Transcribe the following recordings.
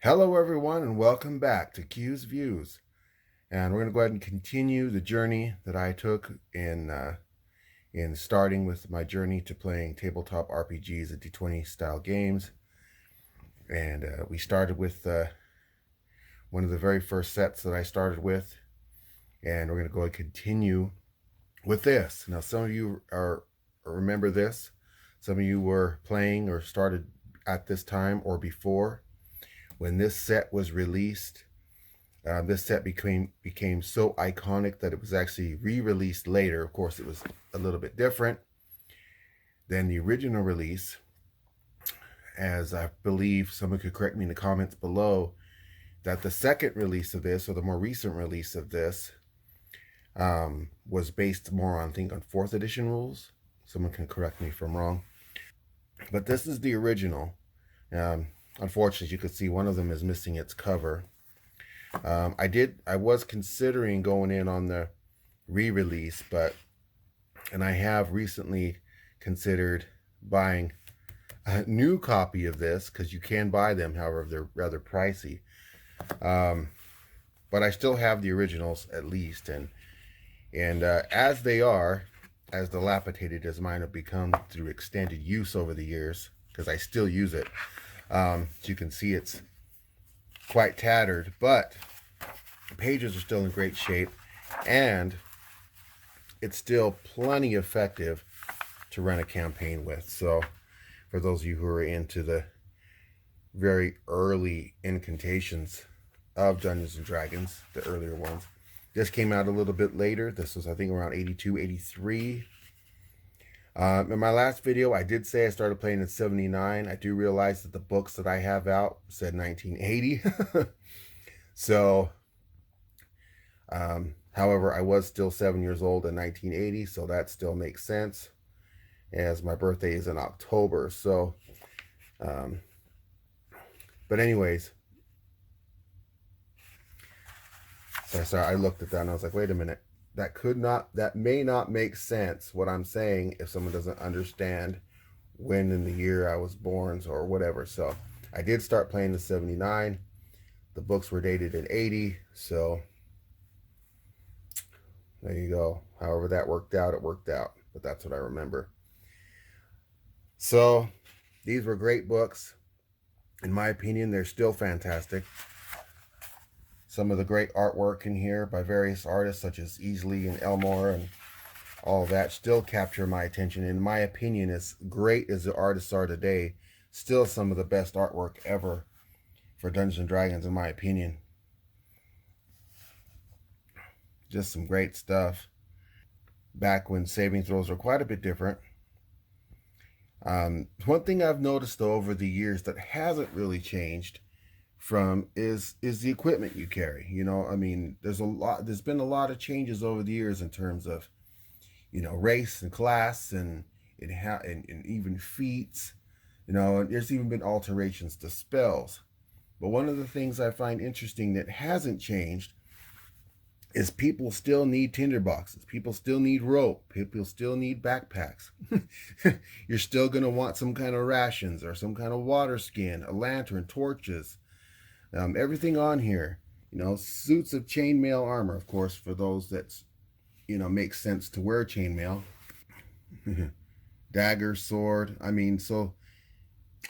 Hello, everyone, and welcome back to Q's Views. And we're going to go ahead and continue the journey that I took in starting with my journey to playing tabletop RPGs and D20 style games. And we started with one of the very first sets that I started with, and we're going to go and continue with this. Now, some of you remember this. Some of you were playing or started at this time or before when this set was released. This set became so iconic that it was actually re-released later. Of course, it was a little bit different than the original release, as I believe someone could correct me in the comments below, that the second release of this, or the more recent release of this, was based more on, I think, on 4th edition rules. Someone can correct me if I'm wrong. But this is the original. Unfortunately, you could see one of them is missing its cover. I was considering going in on the re-release, and I have recently considered buying a new copy of this, because you can buy them, however, they're rather pricey. But I still have the originals at least, and as they are, as dilapidated as mine have become through extended use over the years, because I still use it. As you can see, it's quite tattered, but the pages are still in great shape, and it's still plenty effective to run a campaign with. So for those of you who are into the very early incantations of Dungeons and Dragons, the earlier ones, this came out a little bit later. This was, I think, around 82, 83. In my last video, I did say I started playing in 79. I do realize that the books that I have out said 1980. So, however, I was still 7 years old in 1980, so that still makes sense, as my birthday is in October. So, but anyways, so I looked at that and I was like, wait a minute. That may not make sense, what I'm saying, if someone doesn't understand when in the year I was born or whatever. So I did start playing in 79. The books were dated in 80. So there you go. However that worked out, it worked out. But that's what I remember. So these were great books. In my opinion, they're still fantastic. Some of the great artwork in here by various artists such as Easley and Elmore and all that still capture my attention. In my opinion, as great as the artists are today, still some of the best artwork ever for Dungeons and Dragons, in my opinion. Just some great stuff. Back when saving throws were quite a bit different. One thing I've noticed, though, over the years that hasn't really changed is the equipment you carry. I mean, there's been a lot of changes over the years in terms of, race and class and even feats. There's even been alterations to spells. But one of the things I find interesting that hasn't changed is people still need tinderboxes. People still need rope. People still need backpacks. You're still going to want some kind of rations or some kind of water skin, a lantern, torches. Everything on here, suits of chainmail armor, of course, for those that, makes sense to wear chainmail. Dagger, sword. I mean, so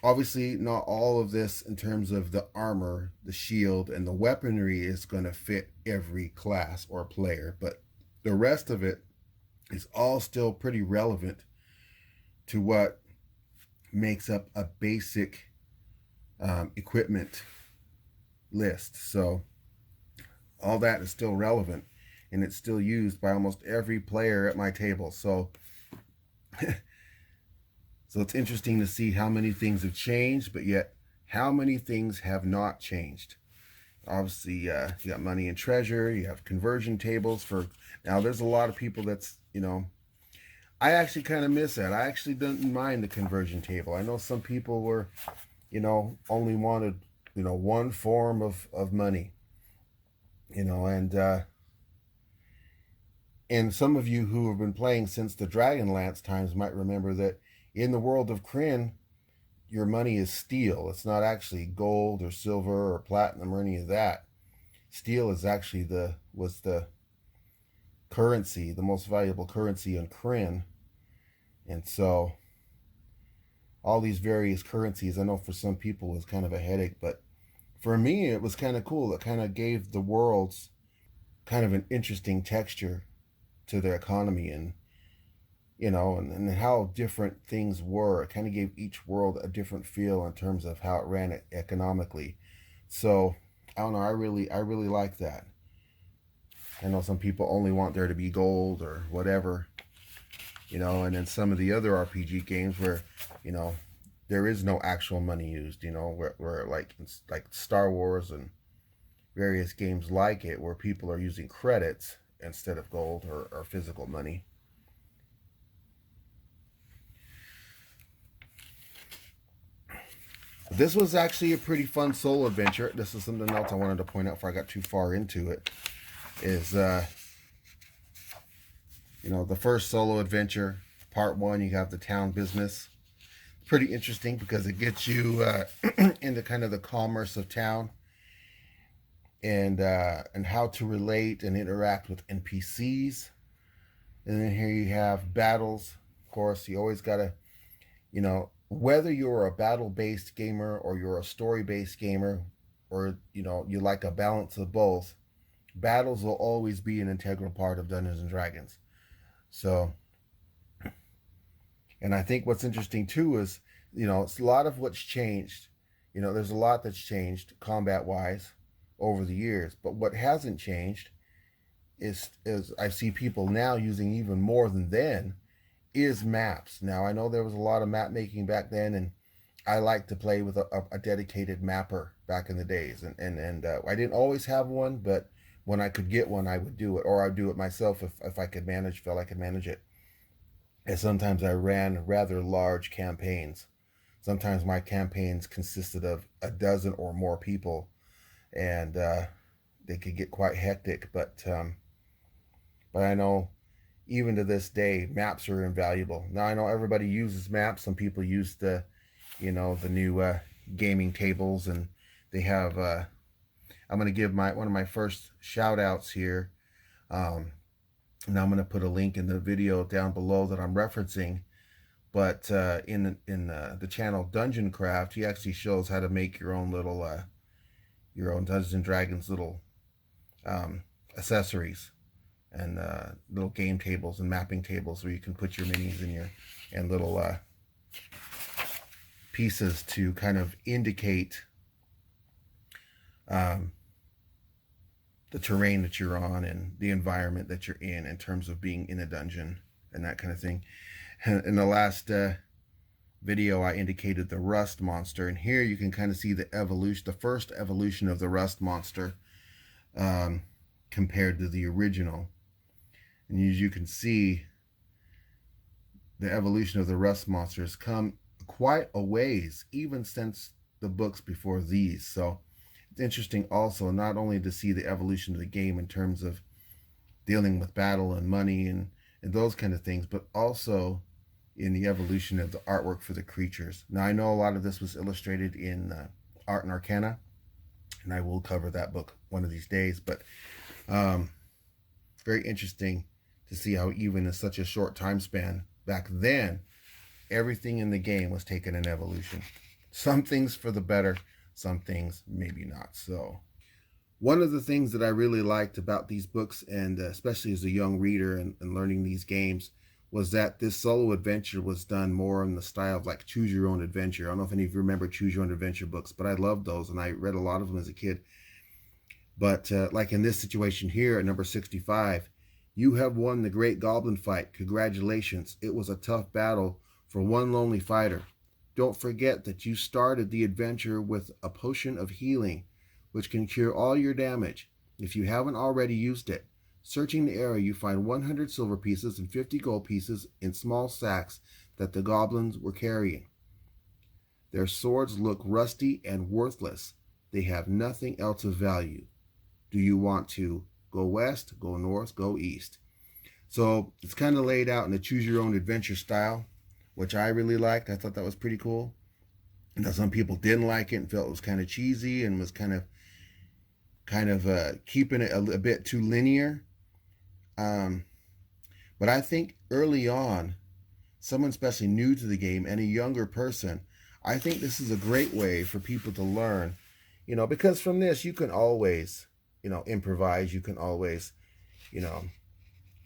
obviously not all of this in terms of the armor, the shield, and the weaponry is going to fit every class or player, but the rest of it is all still pretty relevant to what makes up a basic equipment list. So all that is still relevant, and it's still used by almost every player at my table. So so it's interesting to see how many things have changed, but yet how many things have not changed. Obviously, you got money and treasure. You have conversion tables for now. There's a lot of people that's, I actually kind of miss that. I actually didn't mind the conversion table. I know some people were, only wanted one form of money, and some of you who have been playing since the Dragonlance times might remember that in the world of Kryn, your money is steel. It's not actually gold or silver or platinum or any of that. Steel is actually was the currency, the most valuable currency in Kryn. And so all these various currencies, I know for some people was kind of a headache, but for me it was kind of cool. It kind of gave the worlds kind of an interesting texture to their economy, and and how different things were. It kind of gave each world a different feel in terms of how it ran it economically. So I don't know, I really like that. I know some people only want there to be gold or whatever, and then some of the other RPG games where, there is no actual money used, where like Star Wars and various games like it, where people are using credits instead of gold or physical money. This was actually a pretty fun solo adventure. This is something else I wanted to point out before I got too far into it. Is the first solo adventure, part one, you have the town business. Pretty interesting because it gets you into kind of the commerce of town, and how to relate and interact with NPCs. And then here you have battles. Of course, you always gotta, whether you're a battle-based gamer or you're a story-based gamer, or you like a balance of both, battles will always be an integral part of Dungeons and Dragons. So, and I think what's interesting too is, it's a lot of what's changed. There's a lot that's changed combat-wise over the years, but what hasn't changed is I see people now using even more than then is maps. Now I know there was a lot of map making back then, and I like to play with a dedicated mapper back in the days, and I didn't always have one, but when I could get one, I would do it, or I'd do it myself if I could felt I could manage it. And sometimes I ran rather large campaigns. Sometimes my campaigns consisted of a dozen or more people, and they could get quite hectic. But I know even to this day, maps are invaluable. Now I know everybody uses maps. Some people use the new gaming tables, and they have. I'm going to give one of my first shout outs here. And I'm going to put a link in the video down below that I'm referencing. But in the channel Dungeon Craft, he actually shows how to make your own little your own Dungeons and Dragons little accessories, and little game tables and mapping tables where you can put your minis in and little pieces to kind of indicate the terrain that you're on and the environment that you're in terms of being in a dungeon and that kind of thing. In the last video, I indicated the rust monster, and here you can kind of see the evolution, the first evolution of the rust monster compared to the original. And as you can see, the evolution of the rust monster has come quite a ways, even since the books before these. So it's interesting also not only to see the evolution of the game in terms of dealing with battle and money and those kind of things, but also in the evolution of the artwork for the creatures. Now I know a lot of this was illustrated in Art and Arcana, and I will cover that book one of these days, but very interesting to see how even in such a short time span back then, everything in the game was taken in evolution. Some things for the better, some things maybe not so. One of the things that I really liked about these books, and especially as a young reader and learning these games, was that this solo adventure was done more in the style of like choose your own adventure. I don't know if any of you remember choose your own adventure books, but I loved those, and I read a lot of them as a kid. But like in this situation here at number 65, you have won the Great Goblin Fight. Congratulations. It was a tough battle for one lonely fighter. Don't forget that you started the adventure with a potion of healing, which can cure all your damage if you haven't already used it. Searching the area, you find 100 silver pieces and 50 gold pieces in small sacks that the goblins were carrying. Their swords look rusty and worthless. They have nothing else of value. Do you want to go west, go north, go east? So it's kind of laid out in a choose your own adventure style, which I really liked. I thought that was pretty cool. Now, some people didn't like it and felt it was kind of cheesy and was kind of keeping it a bit too linear. Um, but I think early on, someone especially new to the game and a younger person, I think this is a great way for people to learn, because from this you can always, improvise. You can always, you know,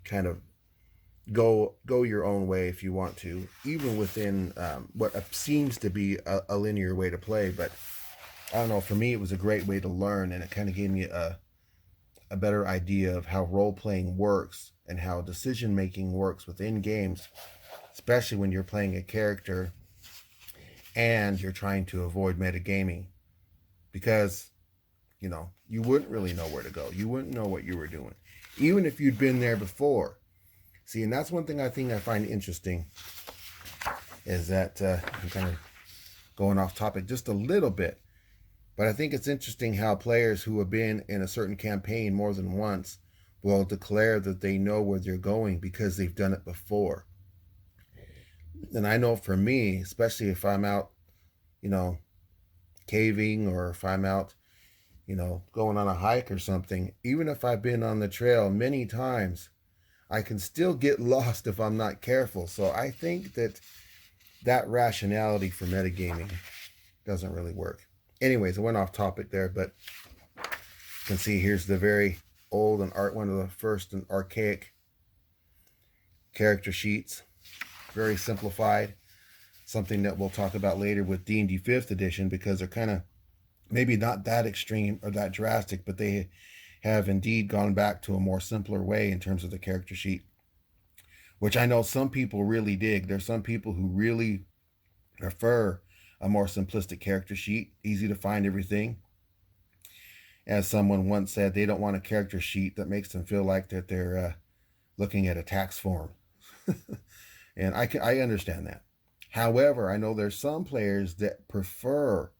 kind of go your own way if you want to, even within what seems to be a linear way to play. But I don't know, for me, it was a great way to learn, and it kind of gave me a better idea of how role playing works and how decision making works within games, especially when you're playing a character and you're trying to avoid metagaming, because you wouldn't really know where to go. You wouldn't know what you were doing, even if you'd been there before. See, and that's one thing I find interesting, is that I'm kind of going off topic just a little bit, but I think it's interesting how players who have been in a certain campaign more than once will declare that they know where they're going because they've done it before. And I know for me, especially if I'm out, caving, or if I'm out, going on a hike or something, even if I've been on the trail many times, I can still get lost if I'm not careful. So I think that rationality for metagaming doesn't really work. Anyways, I went off topic there, but you can see here's the very old and one of the first and archaic character sheets. Very simplified. Something that we'll talk about later with D&D 5th edition, because they're kind of maybe not that extreme or that drastic, but they have indeed gone back to a more simpler way in terms of the character sheet, which I know some people really dig. There's some people who really prefer a more simplistic character sheet, easy to find everything. As someone once said, they don't want a character sheet that makes them feel like that they're looking at a tax form. And I understand that. However, I know there's some players that prefer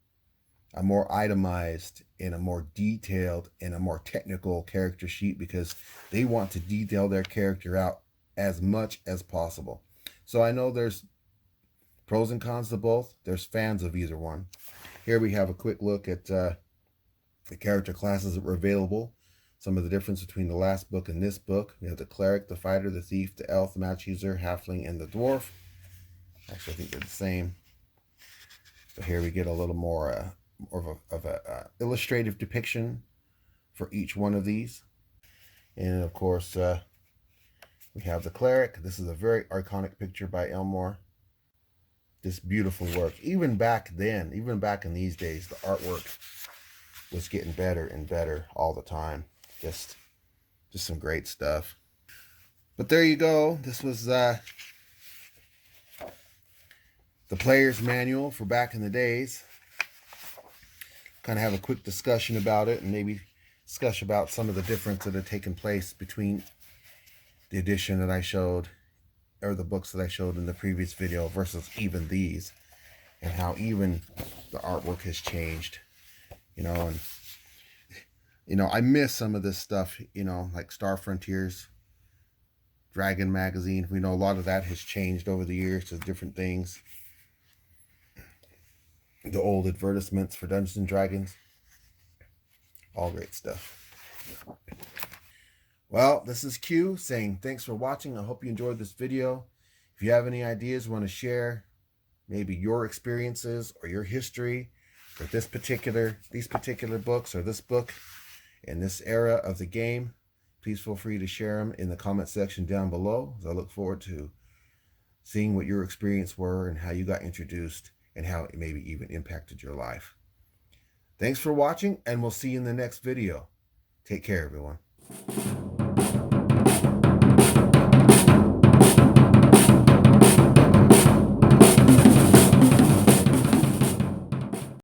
a more itemized and a more detailed and a more technical character sheet, because they want to detail their character out as much as possible. So I know there's pros and cons to both. There's fans of either one. Here we have a quick look at the character classes that were available. Some of the difference between the last book and this book. We have the cleric, the fighter, the thief, the elf, the match user, halfling, and the dwarf. Actually, I think they're the same. But here we get a little more of a illustrative depiction for each one of these. And of course, we have the cleric. This is a very iconic picture by Elmore. This beautiful work. Even back then, even back in these days, the artwork was getting better and better all the time. Just some great stuff. But there you go. This was the player's manual for back in the days. Kind of have a quick discussion about it, and maybe discuss about some of the difference that had taken place between the edition that I showed, or the books that I showed in the previous video, versus even these, and how even the artwork has changed. And I miss some of this stuff, like Star Frontiers, Dragon Magazine. We know a lot of that has changed over the years to different things. The old advertisements for Dungeons and Dragons. All great stuff. Well, this is Q saying thanks for watching. I hope you enjoyed this video. If you have any ideas you want to share, maybe your experiences or your history with these particular books, or this book in this era of the game, please feel free to share them in the comment section down below. I look forward to seeing what your experience were and how you got introduced, and how it maybe even impacted your life. Thanks for watching, and we'll see you in the next video. Take care, everyone.